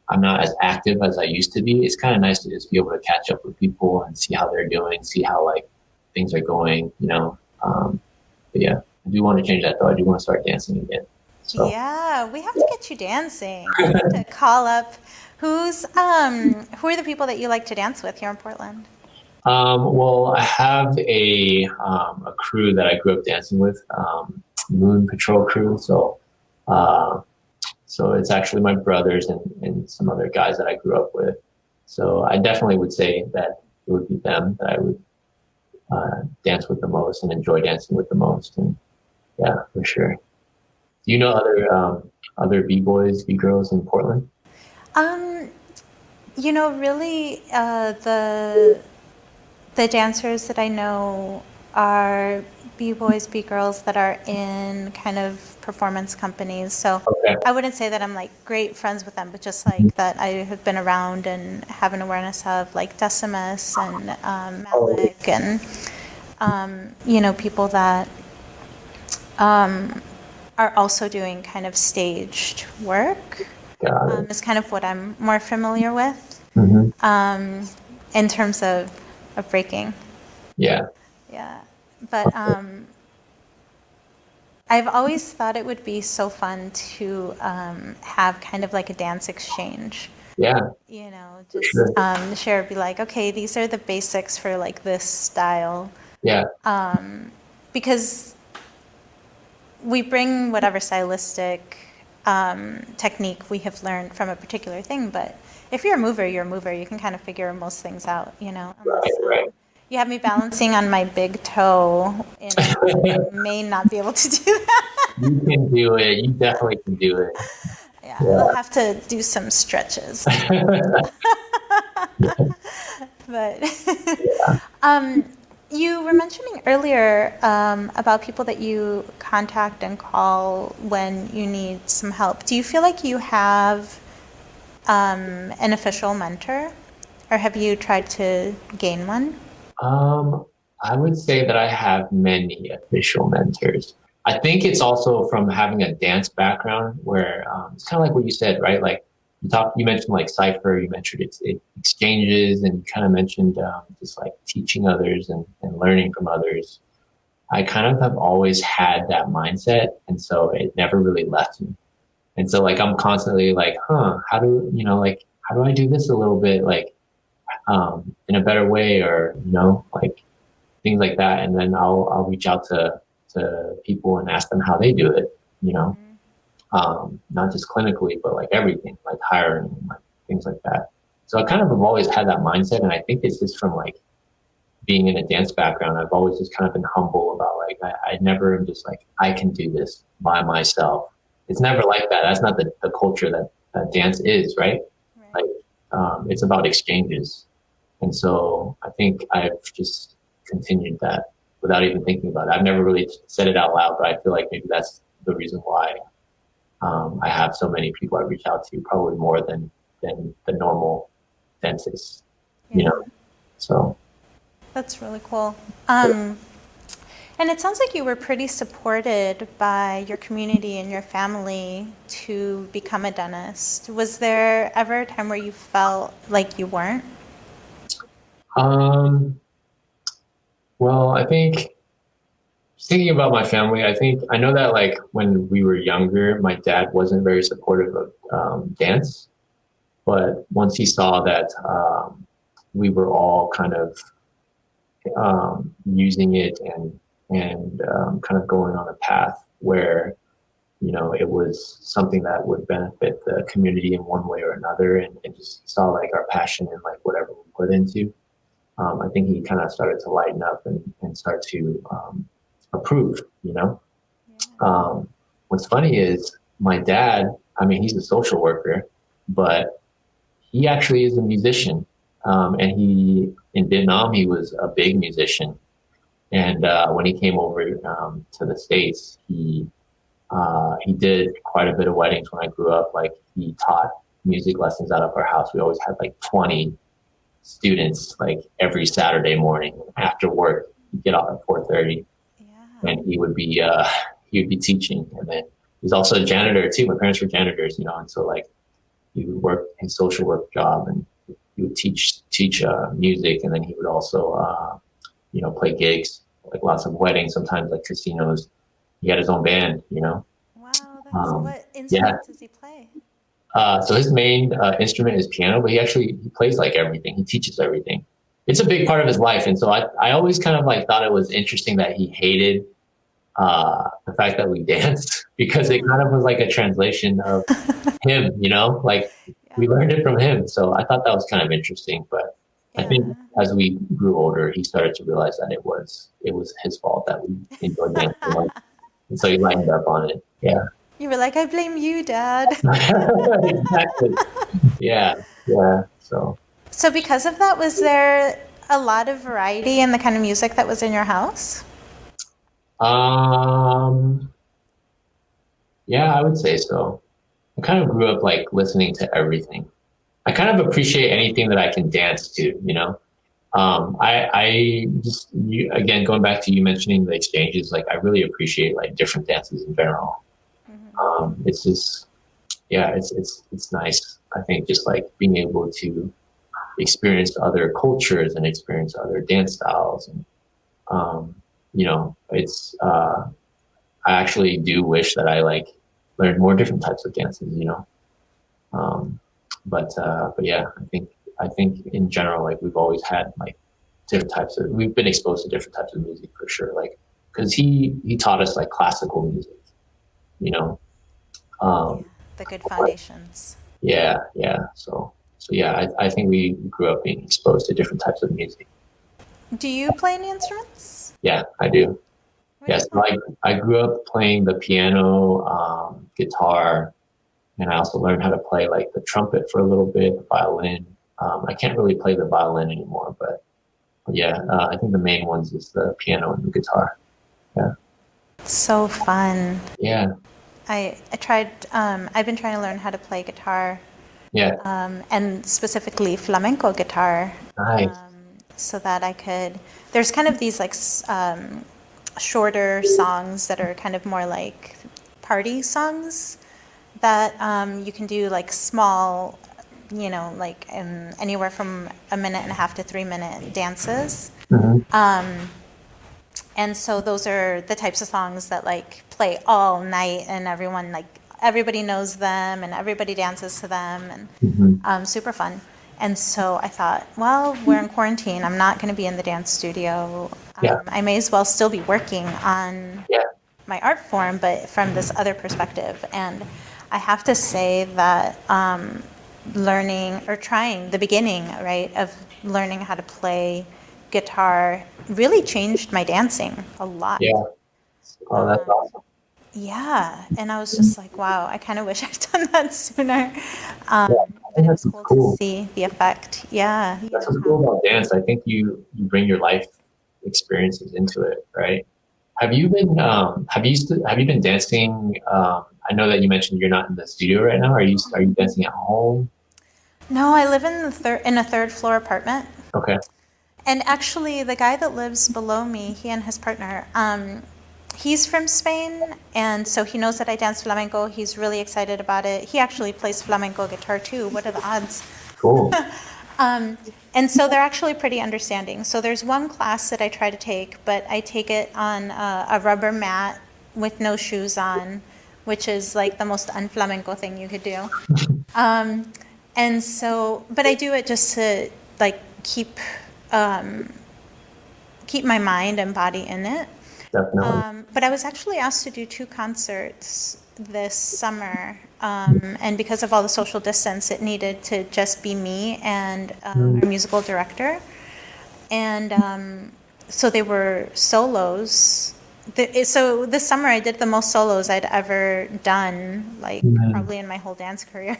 I'm not as active as I used to be, it's kind of nice to just be able to catch up with people and see how they're doing, see how like things are going, but yeah, I do want to change that though. I do want to start dancing again. So Yeah, we have to get you dancing. We have to call up who are the people that you like to dance with here in Portland? well, I have a crew that I grew up dancing with, Moon Patrol crew. Uh, so it's actually my brothers and some other guys that I grew up with. So I definitely would say that it would be them that I would dance with the most and enjoy dancing with the most. And yeah, for sure. Do you know other b-boys, b-girls in Portland? Um, really, the dancers that I know are b-boys, b-girls that are in kind of performance companies. So Okay. I wouldn't say that I'm like great friends with them, but just like that I have been around and have an awareness of like Decimus and Oh, Malik and people that are also doing kind of staged work. got it. Is kind of what I'm more familiar with Hmm. in terms of breaking. Yeah. Yeah. But I've always thought it would be so fun to have kind of like a dance exchange. Yeah, for Just sure. share, be like, okay, these are the basics for like this style. Yeah. Because we bring whatever stylistic technique we have learned from a particular thing, but if you're a mover, you're a mover. You can kind of figure most things out, unless Right. you have me balancing on my big toe, I may not be able to do that. You can do it. You definitely can do it. Yeah, Yeah. I'll have to do some stretches. But you were mentioning earlier about people that you contact and call when you need some help. Do you feel like you have an official mentor, or have you tried to gain one? Um, I would say that I have many official mentors. I think it's also from having a dance background where it's kind of like what you said, right? Like you mentioned like Cypher, you mentioned exchanges, and you kind of mentioned just like teaching others and learning from others. I kind of have always had that mindset. And so it never really left me. And so like I'm constantly like, how do I do this a little bit like in a better way or, like things like that. And then I'll reach out to people and ask them how they do it, not just clinically, but like everything, like hiring, like things like that. So I kind of have always had that mindset. And I think it's just from like being in a dance background, I've always just kind of been humble about like, I never am just like, I can do this by myself. It's never like that. That's not the culture that dance is, right? Right. Like, it's about exchanges. And so I think I've just continued that without even thinking about it. I've never really said it out loud, but I feel like maybe that's the reason why I have so many people I reach out to, probably more than the normal dentists, Yeah. So. That's really cool. And it sounds like you were pretty supported by your community and your family to become a dentist. Was there ever a time where you felt like you weren't? Um, well, I think thinking about my family, I know that like when we were younger, my dad wasn't very supportive of dance, but once he saw that we were all kind of using it and kind of going on a path where it was something that would benefit the community in one way or another, and just saw like our passion and like whatever we put into. I think he kind of started to lighten up and start to approve. What's funny is my dad. I mean, he's a social worker, but he actually is a musician. And in Vietnam, he was a big musician. And when he came over to the States, he did quite a bit of weddings when I grew up. Like he taught music lessons out of our house. We always had like 20 students, like every Saturday morning after work. He'd get off at 4:30, and he would be teaching. And then he's also a janitor too. My parents were janitors, and so like would work his social work job, and he would teach music, and then he would also play gigs, like lots of weddings, sometimes like casinos. He had his own band, Wow, what Yeah. instruments does he play? So his main instrument is piano, but he plays like everything. He teaches everything. It's a big part of his life, and so I always kind of like thought it was interesting that he hated the fact that we danced because it kind of was like a translation of him, like we learned it from him. So I thought that was kind of interesting, but I think as we grew older, he started to realize that it was his fault that we enjoyed dancing, and so he lightened up on it. Yeah. You were like, I blame you, Dad. Exactly. Yeah. Yeah. So because of that, was there a lot of variety in the kind of music that was in your house? Yeah, I would say so. I kind of grew up like listening to everything. I kind of appreciate anything that I can dance to. I just, again, going back to you mentioning the exchanges, like I really appreciate like different dances in general. It's just, yeah, it's nice. I think just like being able to experience other cultures and experience other dance styles. And, it's, I actually do wish that I like learned more different types of dances. But yeah, I think in general, like we've always had like we've been exposed to different types of music for sure. Like, cause he taught us like classical music, you know? The good foundations. Yeah. Yeah. So yeah, I think we grew up being exposed to different types of music. Do you play any instruments? Yeah, I do. What Yes. I grew up playing the piano, guitar, and I also learned how to play like the trumpet for a little bit, the violin. I can't really play the violin anymore, but yeah, I think the main ones is the piano and the guitar. Yeah. So fun. Yeah. I tried, I've been trying to learn how to play guitar. Yeah. And specifically flamenco guitar. Nice. So that there's kind of these like shorter songs that are kind of more like party songs that you can do like small, like anywhere from 1.5 to 3 minute dances. Mm-hmm. And so those are the types of songs that like play all night and everybody knows them and everybody dances to them and super fun. And so I thought, well, we're in quarantine. I'm not going to be in the dance studio. I may as well still be working on my art form, but from this other perspective. And I have to say that learning or trying the beginning, right, of learning how to play guitar really changed my dancing a lot. Yeah. Oh, that's awesome. Yeah, and I was just like, wow, I kind of wish I'd done that sooner. But it was cool to see the effect. Yeah. That's what's cool about dance. I think you bring your life experiences into it, right? Have you been dancing? I know that you mentioned you're not in the studio right now. Are you dancing at home? No, I live in a third floor apartment. Okay. And actually, the guy that lives below me, he and his partner, he's from Spain, and so he knows that I dance flamenco. He's really excited about it. He actually plays flamenco guitar too. What are the odds? Cool. And so they're actually pretty understanding. So there's one class that I try to take, but I take it on a rubber mat with no shoes on, which is like the most unflamenco thing you could do. And so, but I do it just to like keep my mind and body in it. Definitely. But I was actually asked to do 2 concerts this summer, and because of all the social distance, it needed to just be me and our musical director. And so they were solos. So this summer I did the most solos I'd ever done, like probably in my whole dance career.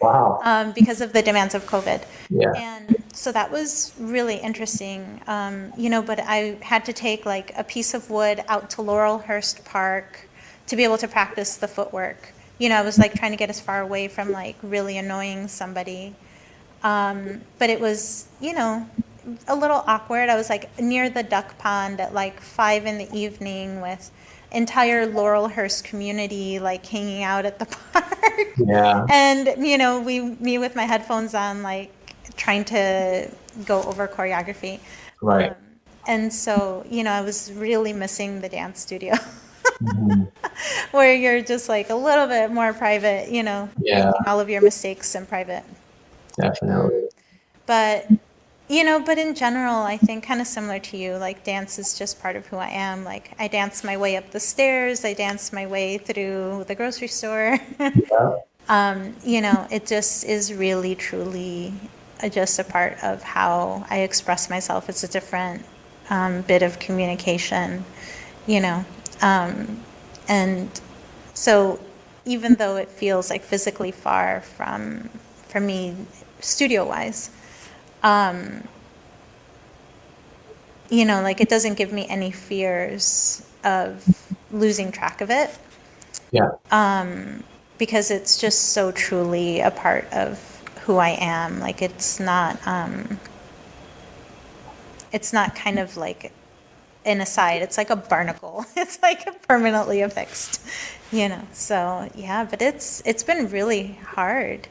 Wow. Because of the demands of COVID. Yeah. And so that was really interesting, but I had to take like a piece of wood out to Laurelhurst Park to be able to practice the footwork. I was like trying to get as far away from like really annoying somebody. But it was, a little awkward. I was like near the duck pond at like 5 in the evening with entire Laurelhurst community like hanging out at the park. Yeah. And, me with my headphones on, like trying to go over choreography. Right. And so, I was really missing the dance studio Hmm. where you're just like a little bit more private, Yeah, making all of your mistakes in private. definitely. But, but in general, I think kind of similar to you, like dance is just part of who I am. Like I dance my way up the stairs, I dance my way through the grocery store. Yeah. It just is really, truly just a part of how I express myself. It's a different bit of communication, you know. And so even though it feels like physically far from me studio-wise, like it doesn't give me any fears of losing track of it. Yeah. Because it's just so truly a part of who I am. Like it's not kind of like an aside. It's like a barnacle. It's like permanently affixed, So yeah, but it's been really hard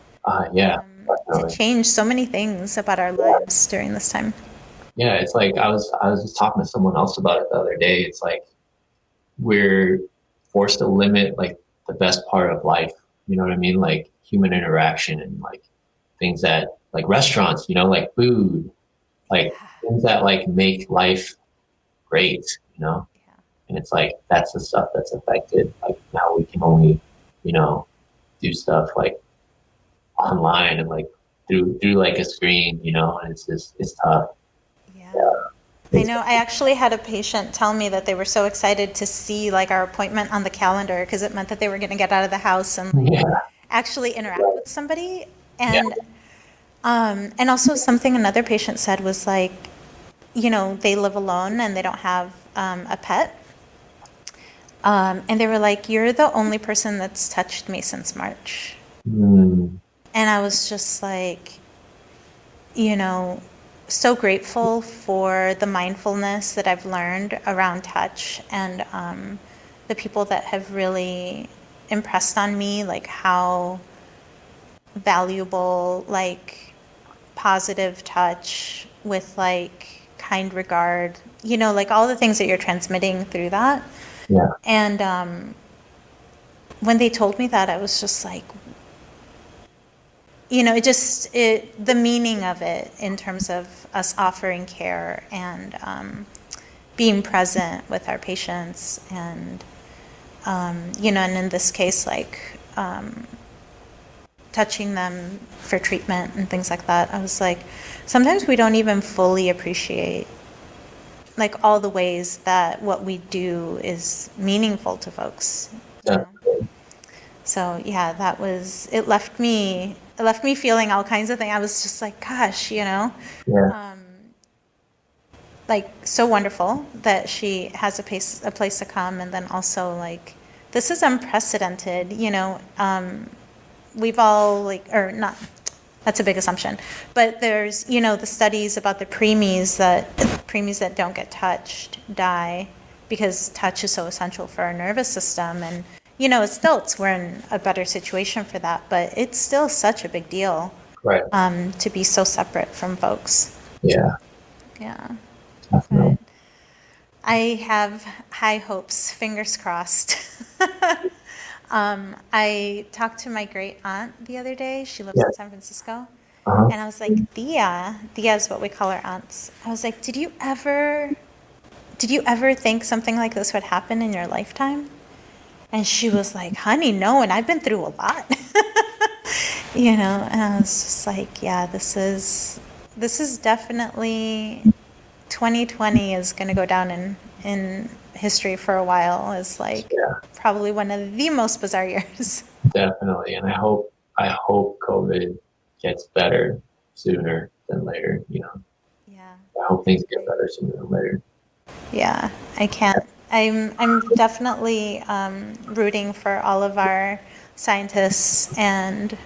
Yeah, to definitely. change so many things about our lives during this time. Yeah, it's like I was just talking to someone else about it the other day. It's like we're forced to limit like the best part of life. You know what I mean? Like human interaction and like things that like restaurants, like food, like things that like make life great, you know? Yeah. And it's like that's the stuff that's affected. Like now we can only, you know, do stuff like online and like through like a screen, and it's tough. Yeah. Yeah. I It's, know. I actually had a patient tell me that they were so excited to see like our appointment on the calendar because it meant that they were going to get out of the house and like yeah. actually interact Right. with somebody. Yeah. And also something another patient said was like, they live alone and they don't have a pet. And they were like, "You're the only person that's touched me since March." Mm, And I was just like, you know, so grateful for the mindfulness that I've learned around touch and the people that have really impressed on me, like how valuable, like positive touch with like kind regard, like all the things that you're transmitting through that. yeah. And when they told me that, I was just like, the meaning of it in terms of us offering care and being present with our patients and, and in this case, like touching them for treatment and things like that. I was like, sometimes we don't even fully appreciate like all the ways that what we do is meaningful to folks, you know? Definitely. So yeah, it left me feeling all kinds of things. I was just like, gosh, Yeah. like so wonderful that she has a place to come, and then also like this is unprecedented. We've all like, or not. That's a big assumption, but there's the studies about the preemies that don't get touched die because touch is so essential for our nervous system, and as adults we're in a better situation for that, but it's still such a big deal Right. to be so separate from folks. Yeah. Yeah. Definitely. But I have high hopes, fingers crossed. I talked to my great aunt the other day. She lives Yeah. in San Francisco. Uh-huh. And I was like, Thea is what we call our aunts. I was like, did you ever think something like this would happen in your lifetime? And she was like, honey, no, and I've been through a lot. And I was just like, yeah, this is definitely 2020 is going to go down in history for a while as like Yeah. probably one of the most bizarre years. Definitely. And I hope COVID gets better sooner than later. Yeah. I hope things get better sooner than later. Yeah, I can't. I'm definitely rooting for all of our scientists and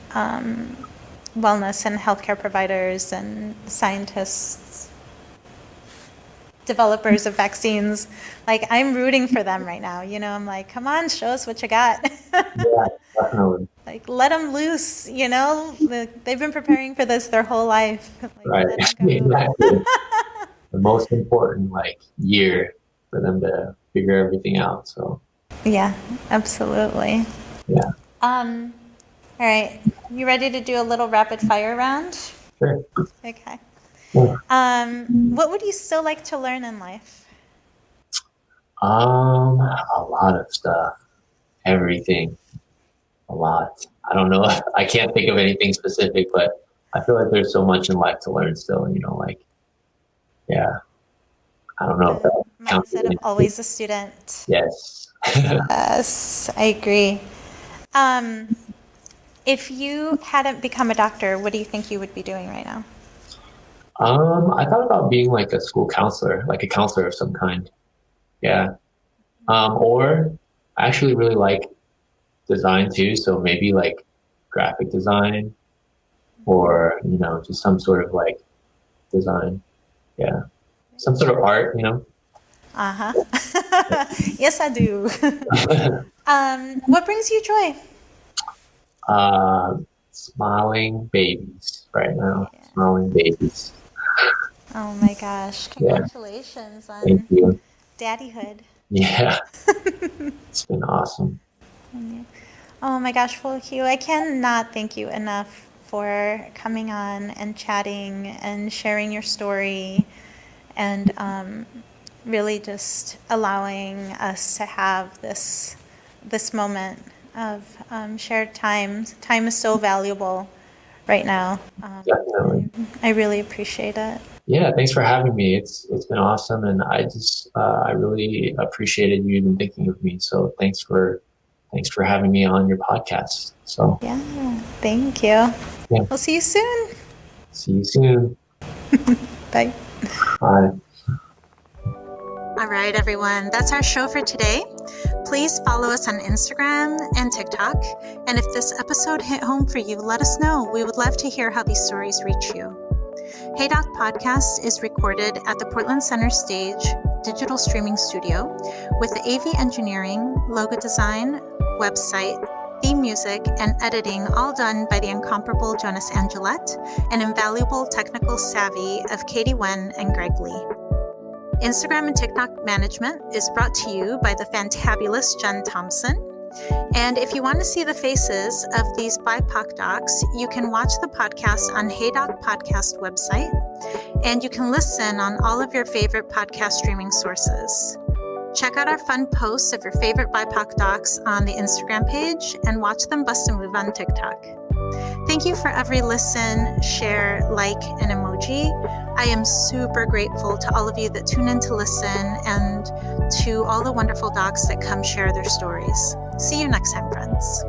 wellness and healthcare providers and scientists developers of vaccines. Like, I'm rooting for them right now. You know, I'm like, come on, show us what you got. Yeah, definitely. Like, let them loose, you know? They've been preparing for this their whole life. Like, Right. let 'em go. Exactly. The most important year for them to figure everything out. So Yeah, absolutely. yeah, All right. You ready to do a little rapid fire round? sure. Okay. Yeah. What would you still like to learn in life? A lot of stuff, everything, a lot. I don't know. I can't think of anything specific, but I feel like there's so much in life to learn still. Yeah. I don't know if The that counts as mindset of anything. always a student. Yes. Yes, I agree. If you hadn't become a doctor, what do you think you would be doing right now? I thought about being like a school counselor, like a counselor of some kind. Yeah. Or I actually really like design too. So maybe like graphic design or, just some sort of design. Yeah. Some sort of art. Uh-huh. Yes, I do. What brings you joy? Smiling babies right now. Yeah. Smiling babies. Oh my gosh. Yeah. Congratulations Thank on you. daddyhood. Yeah. It's been awesome. Oh my gosh, well, Hugh, I cannot thank you enough for coming on and chatting and sharing your story and really just allowing us to have this moment of shared time. Time is so valuable right now. Definitely. I really appreciate it. Yeah, thanks for having me. It's been awesome, and I really appreciated you even thinking of me. So thanks for having me on your podcast. So Yeah, thank you. yeah, We'll see you soon. see you soon. Bye. Bye. All right, everyone, that's our show for today. Please follow us on Instagram and TikTok. And if this episode hit home for you, let us know. We would love to hear how these stories reach you. Hey Doc Podcast is recorded at the Portland Center Stage digital streaming studio with the AV engineering, logo design, website, theme music, and editing all done by the incomparable Jonas Angelette and invaluable technical savvy of Katie Wen and Greg Lee. Instagram and TikTok management is brought to you by the fantabulous Jen Thompson. And if you want to see the faces of these BIPOC docs, you can watch the podcast on Hey Doc Podcast website, and you can listen on all of your favorite podcast streaming sources. Check out our fun posts of your favorite BIPOC docs on the Instagram page and watch them bust a move on TikTok. Thank you for every listen, share, like, and emoji. I am super grateful to all of you that tune in to listen and to all the wonderful docs that come share their stories. See you next time, friends.